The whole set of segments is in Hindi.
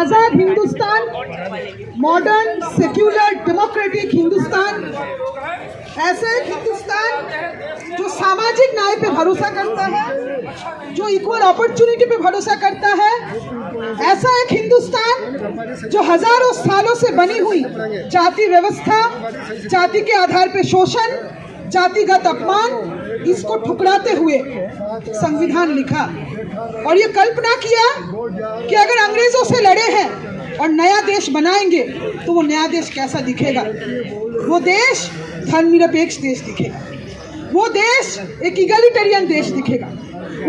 आजाद Hindustan, modern secular democratic Hindustan, ऐसे एक हिंदुस्तान जो सामाजिक न्याय पे भरोसा करता है, जो इक्वल अपॉर्चुनिटी पे भरोसा करता है, ऐसा एक हिंदुस्तान जो हजारों सालों से बनी हुई जाति व्यवस्था, जाति के आधार पे शोषण, जातिगत अपमान, इसको ठुकराते हुए संविधान लिखा और ये कल्पना किया कि अगर अंग्रेजों से लड़े हैं और नया देश बनाएंगे तो वो नया देश कैसा दिखेगा। वो देश धर्मनिरपेक्ष देश दिखेगा, वो देश एक इगलिटेरियन देश दिखेगा।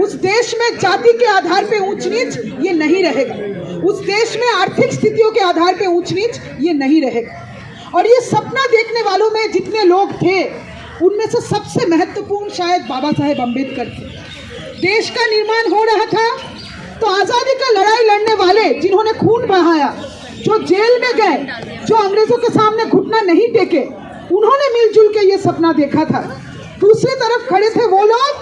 उस देश में जाति के आधार पे ऊंच नीच ये नहीं रहेगा, उस देश में आर्थिक स्थितियों के आधार पे ऊंच नीच ये नहीं रहेगा। और ये सपना देखने वालों में जितने लोग थे उनमें से सबसे महत्वपूर्ण शायद बाबा साहेब अम्बेडकर थे। देश का निर्माण हो रहा था तो आज़ादी का लड़ाई लड़ने वाले जिन्होंने खून बहाया, जो जेल में गए, जो अंग्रेजों के सामने घुटना नहीं टेके, उन्होंने मिलजुल के ये सपना देखा था। दूसरी तरफ खड़े थे वो लोग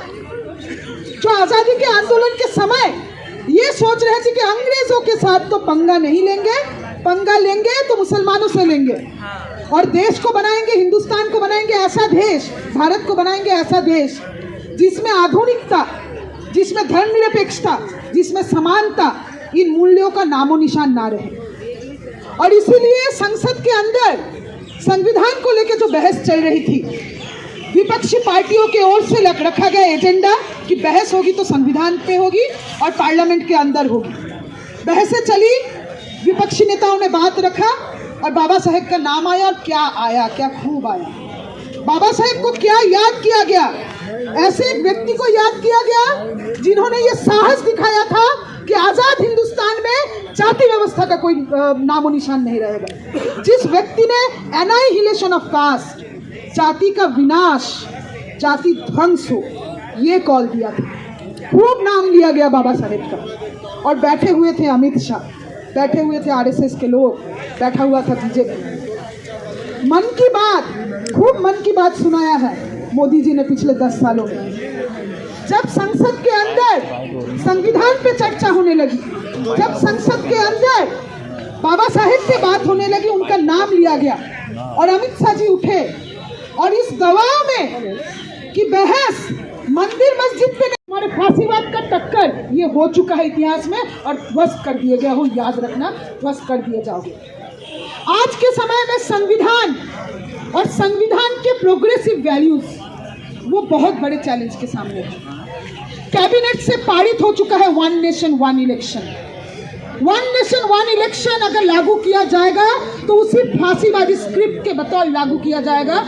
जो आज़ादी के आंदोलन के समय ये सोच रहे थे कि अंग्रेजों के साथ तो पंगा नहीं लेंगे, पंगा लेंगे तो मुसलमानों से लेंगे और देश को बनाएंगे, हिंदुस्तान को बनाएंगे ऐसा देश, भारत को बनाएंगे ऐसा देश जिसमें आधुनिकता, जिसमें धर्मनिरपेक्षता, जिसमें समानता, इन मूल्यों का नामो निशान ना रहे। और इसीलिए संसद के अंदर संविधान को लेकर जो बहस चल रही थी, विपक्षी पार्टियों की ओर से रखा गया एजेंडा कि बहस होगी तो संविधान पे होगी और पार्लियामेंट के अंदर होगी। बहसें चली, विपक्षी नेताओं ने बात रखा और बाबा साहेब का नाम आया और क्या आया, क्या खूब आया। बाबा साहेब को क्या याद किया गया? ऐसे एक व्यक्ति को याद किया गया जिन्होंने ये साहस दिखाया था कि आजाद हिंदुस्तान में जाति व्यवस्था का कोई नामो निशान नहीं रहेगा। जिस व्यक्ति ने एनाइहिलेशन ऑफ कास्ट, जाति का विनाश, जाति ध्वंस हो, ये कॉल दिया था। खूब नाम लिया गया बाबा साहेब का। और बैठे हुए थे अमित शाह, बैठे हुए थे आरएसएस के लोग, बैठा हुआ था बीजेपी। मन की बात, खूब मन की बात सुनाया है मोदी जी ने पिछले 10 सालों में। जब संसद के अंदर संविधान पे चर्चा होने लगी, जब संसद के अंदर बाबा साहेब से बात होने लगी, उनका नाम लिया गया और अमित शाह जी उठे और इस दबाव में कि बहस मंदिर मस्जिद पे हमारे फांसीवाद का टक्कर ये हो चुका है इतिहास में और ध्वस्त कर दिए गए हो, याद रखना, ध्वस्त कर दिए जाओगे। आज के समय में संविधान और संविधान के प्रोग्रेसिव वैल्यूज वो बहुत बड़े चैलेंज के सामने है। कैबिनेट से पारित हो चुका है one nation one election. One nation one election अगर लागू किया जाएगा तो उसी फांसीवादी स्क्रिप्ट के बतौर लागू किया जाएगा।